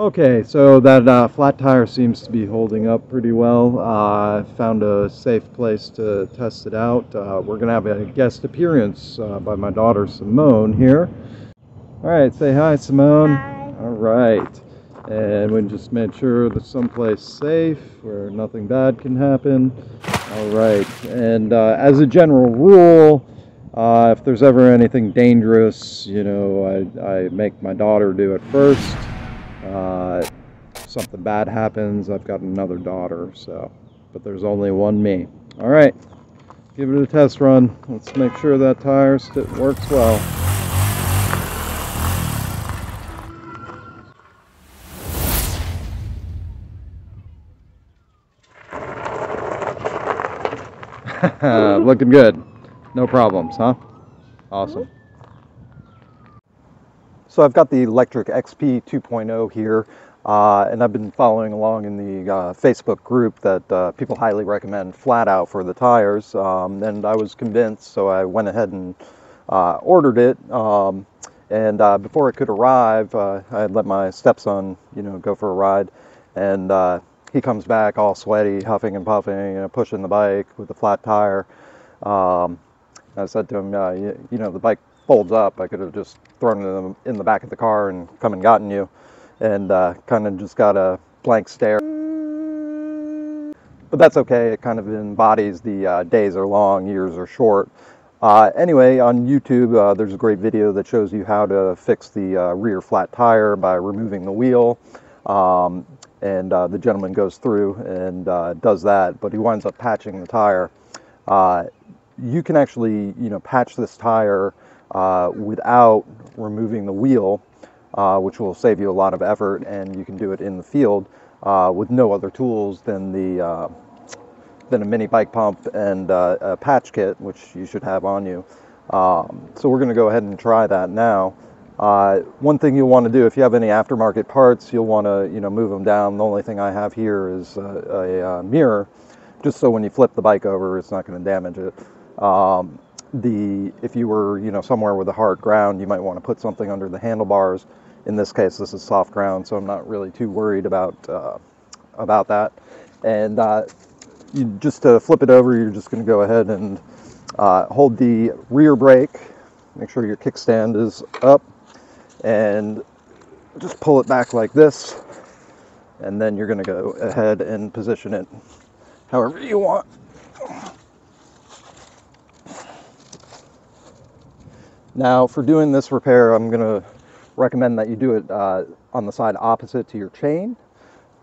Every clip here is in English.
Okay, so that flat tire seems to be holding up pretty well. I found a safe place to test it out. We're going to have a guest appearance by my daughter Simone here. All right, say hi, Simone. Hi. All right, and we just made sure that someplace safe where nothing bad can happen. All right, and as a general rule, if there's ever anything dangerous, you know, I make my daughter do it first. Something bad happens, I've got another daughter, so, but there's only one me. All right, give it a test run. Let's make sure that tire works well. Looking good. No problems, huh? Awesome. So I've got the Lectric XP 2.0 here, and I've been following along in the Facebook group that people highly recommend flat out for the tires, and I was convinced, so I went ahead and ordered it. And before it could arrive, I had let my stepson, go for a ride, and he comes back all sweaty, huffing and puffing, pushing the bike with the flat tire. I said to him, the bike folds up. I could have just thrown it in the back of the car and come and gotten you, and kind of just got a blank stare. But that's okay. It kind of embodies the days are long, years are short. Anyway, on YouTube, there's a great video that shows you how to fix the rear flat tire by removing the wheel. And the gentleman goes through and does that, but he winds up patching the tire. You can actually, patch this tire without removing the wheel, which will save you a lot of effort, and you can do it in the field with no other tools than a mini bike pump and a patch kit, which you should have on you. So we're going to go ahead and try that now. One thing you'll want to do if you have any aftermarket parts, you'll want to move them down. The only thing I have here is a mirror, just so when you flip the bike over, it's not going to damage it. If you were somewhere with a hard ground, you might want to put something under the handlebars. In this case, this is soft ground, so I'm not really too worried about that. And just to flip it over, you're just going to go ahead and hold the rear brake. Make sure your kickstand is up, and just pull it back like this, and then you're going to go ahead and position it however you want. Now, for doing this repair, I'm going to recommend that you do it on the side opposite to your chain.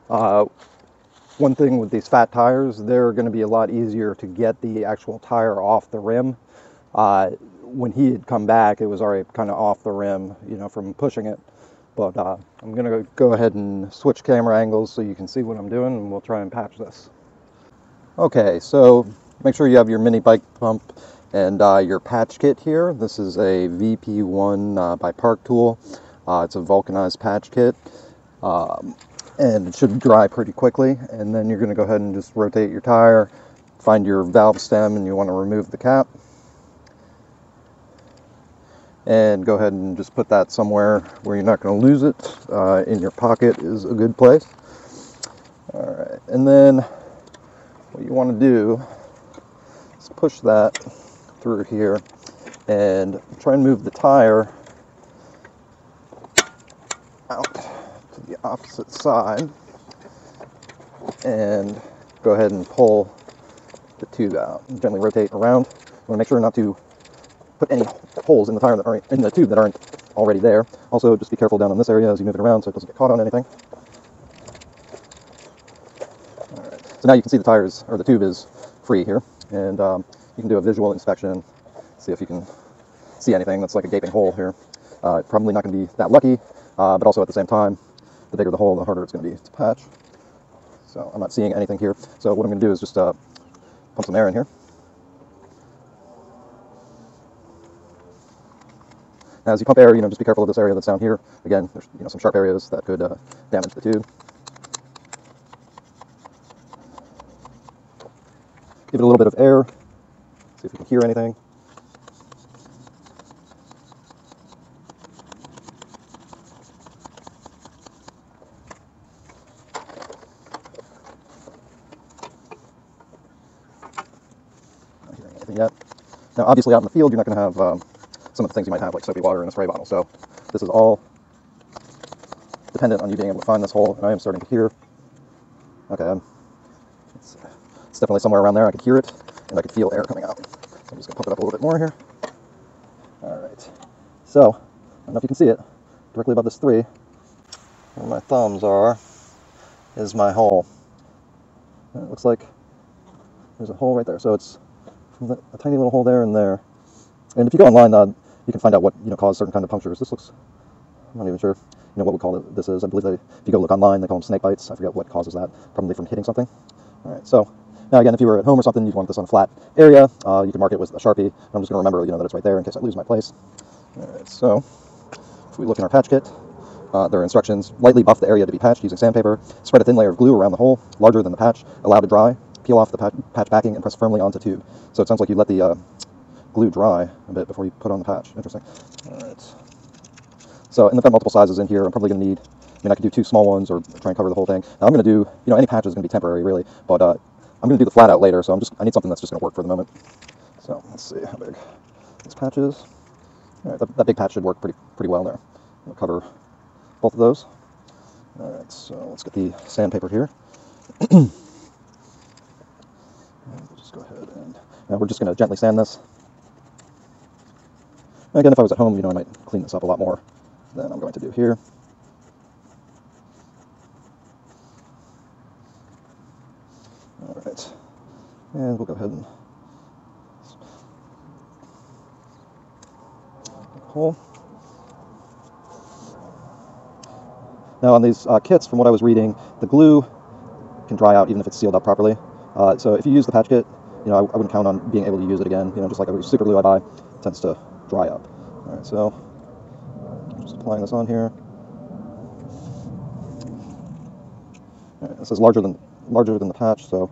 One thing with these fat tires, they're going to be a lot easier to get the actual tire off the rim. When he had come back, it was already kind of off the rim, from pushing it. But I'm going to go ahead and switch camera angles so you can see what I'm doing, and we'll try and patch this. Okay, so make sure you have your mini bike pump and your patch kit here. This is a VP1 by Park Tool. It's a vulcanized patch kit, and it should dry pretty quickly. And then you're going to go ahead and just rotate your tire, find your valve stem, and you want to remove the cap. And go ahead and just put that somewhere where you're not going to lose it. In your pocket is a good place. All right, and then what you want to do is push that through here and try and move the tire out to the opposite side, and go ahead and pull the tube out and gently rotate around. You want to make sure not to put any holes in the tire that are in the tube that aren't already there. Also, just be careful down in this area as you move it around so it doesn't get caught on anything. All right. So now you can see the tube is free here, and you can do a visual inspection, see if you can see anything that's like a gaping hole here. Probably not going to be that lucky, but also at the same time, the bigger the hole, the harder it's going to be to patch. So I'm not seeing anything here. So what I'm going to do is just pump some air in here. Now, as you pump air, just be careful of this area that's down here. Again, there's some sharp areas that could damage the tube. Give it a little bit of air. See if we can hear anything. nothing yet. Now, obviously, out in the field, you're not going to have some of the things you might have, like soapy water in a spray bottle. So this is all dependent on you being able to find this hole, and I am starting to hear. Okay, it's definitely somewhere around there. I could hear it, and I could feel air coming out. So I'm just going to pump it up a little bit more here. All right. So, I don't know if you can see it, directly above this 3, where my thumbs are, is my hole. And it looks like there's a hole right there. So it's a tiny little hole there and there. And if you go online, you can find out what caused certain kind of punctures. This looks, I'm not even sure what we call it. This is, I believe, if you go look online, they call them snake bites. I forget what causes that, probably from hitting something. All right, so now again, if you were at home or something, you'd want this on a flat area. You can mark it with a Sharpie. I'm just going to remember, that it's right there in case I lose my place. All right, so if we look in our patch kit, there are instructions. Lightly buff the area to be patched using sandpaper. Spread a thin layer of glue around the hole, larger than the patch. Allow to dry. Peel off the patch backing and press firmly onto tube. So it sounds like you let the glue dry a bit before you put on the patch. Interesting. All right. So, and they've got multiple sizes in here. I'm probably going to need, I could do 2 small ones or try and cover the whole thing. Now I'm going to do, any patch is going to be temporary, really, but I'm going to do the flat out later, so I need something that's just going to work for the moment. So, let's see how big this patch is. All right, that big patch should work pretty well there. I'll cover both of those. All right, so let's get the sandpaper here. We'll just go ahead and now we're just going to gently sand this. Again, if I was at home, I might clean this up a lot more than I'm going to do here. All right, and we'll go ahead and hole. Now on these kits, from what I was reading, the glue can dry out even if it's sealed up properly. So if you use the patch kit, I wouldn't count on being able to use it again. Just like every super glue I buy, it tends to dry up. All right, so just applying this on here. All right, this is larger than the patch, so.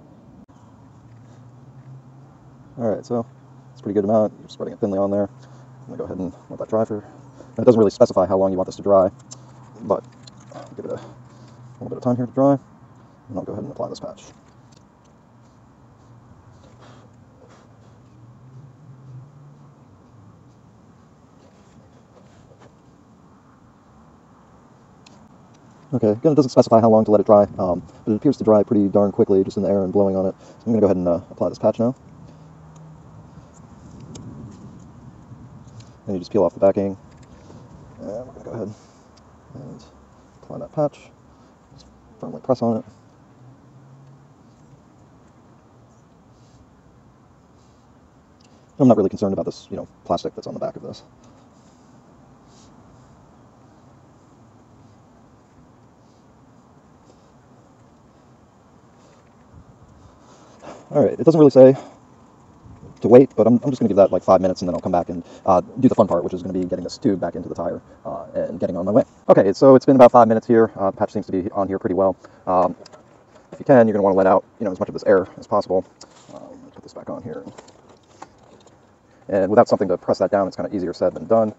All right, so it's a pretty good amount. You're spreading it thinly on there. I'm gonna go ahead and let that dry for. Now, it doesn't really specify how long you want this to dry, but I'll give it a little bit of time here to dry, and I'll go ahead and apply this patch. Okay, again, it doesn't specify how long to let it dry, but it appears to dry pretty darn quickly just in the air and blowing on it. So I'm going to go ahead and apply this patch now. And you just peel off the backing. And we're going to go ahead and apply that patch. Just firmly press on it. I'm not really concerned about this, plastic that's on the back of this. All right, it doesn't really say to wait, but I'm just going to give that like 5 minutes, and then I'll come back and do the fun part, which is going to be getting this tube back into the tire and getting on my way. Okay, so it's been about 5 minutes here. The patch seems to be on here pretty well. If you can, you're going to want to let out as much of this air as possible. Put this back on here. And without something to press that down, it's kind of easier said than done.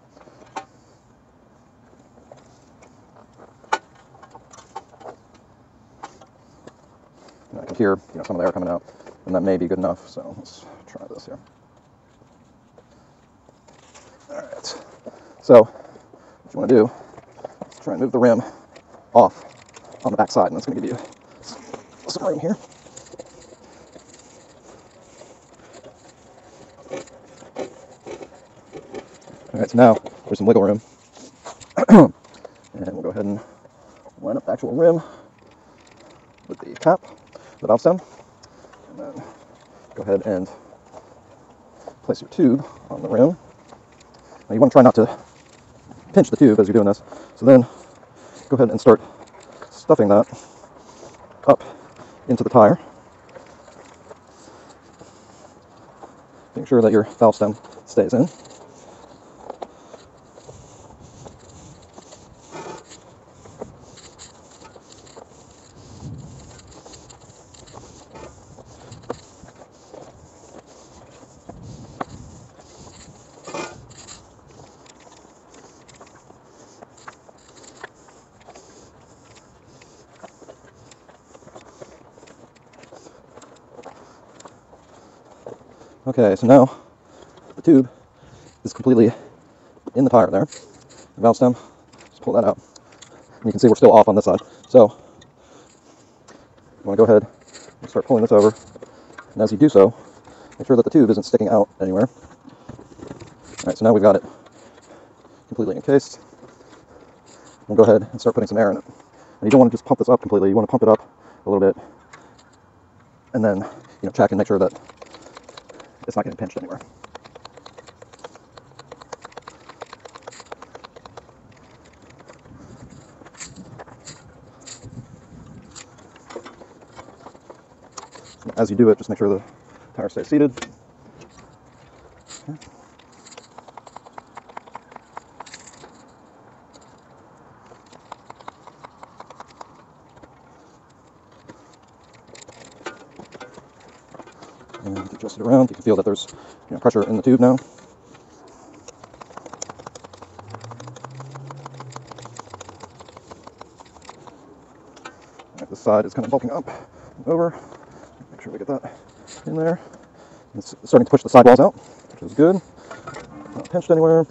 And I can hear some of the air coming out, and that may be good enough. So let's try this here. All right. So what you want to do is try and move the rim off on the back side, and that's going to give you some room here. All right, so now there's some wiggle room. And we'll go ahead and line up the actual rim with the cap, the valve stem, and then go ahead and place your tube on the rim. Now you want to try not to pinch the tube as you're doing this, so then go ahead and start stuffing that up into the tire. Make sure that your valve stem stays in. Okay, so now the tube is completely in the tire there. The valve stem, just pull that out. And you can see we're still off on this side. So you want to go ahead and start pulling this over. And as you do so, make sure that the tube isn't sticking out anywhere. Alright, so now we've got it completely encased. We'll go ahead and start putting some air in it. And you don't want to just pump this up completely, you want to pump it up a little bit. And then, check and make sure that it's not getting pinched anywhere. As you do it, just make sure the tire stays seated. Okay. And adjust it around. You can feel that there's pressure in the tube now. Right, this side is kind of bulking up and over. Make sure we get that in there. It's starting to push the sidewalls out, which is good. Not pinched anywhere.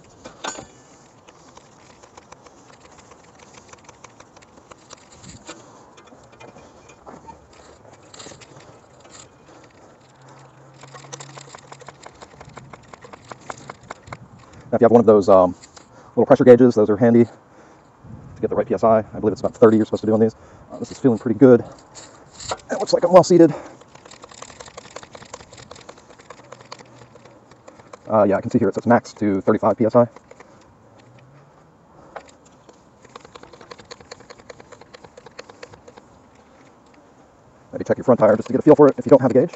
Now, if you have one of those little pressure gauges, those are handy to get the right PSI. I believe it's about 30 you're supposed to do on these. This is feeling pretty good. It looks like I'm well seated. Yeah, I can see here it says max to 35 PSI. Maybe check your front tire just to get a feel for it if you don't have a gauge.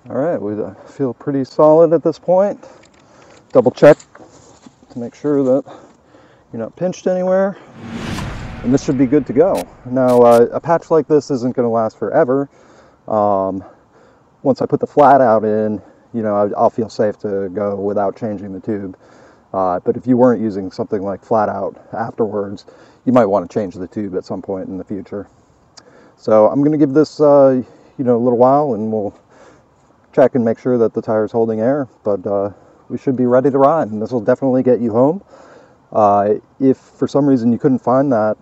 All right, we feel pretty solid at this point. Double check to make sure that you're not pinched anywhere. And this should be good to go. Now, a patch like this isn't going to last forever. Once I put the flat out in, I'll feel safe to go without changing the tube. But if you weren't using something like flat out afterwards, you might want to change the tube at some point in the future. So I'm going to give this, a little while, and we'll check and make sure that the tire is holding air. But we should be ready to ride, and this will definitely get you home. If for some reason you couldn't find that,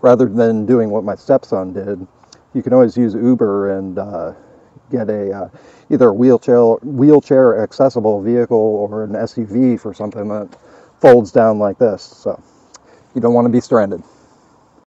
rather than doing what my stepson did, you can always use Uber and get either a wheelchair accessible vehicle or an SUV for something that folds down like this. So you don't want to be stranded.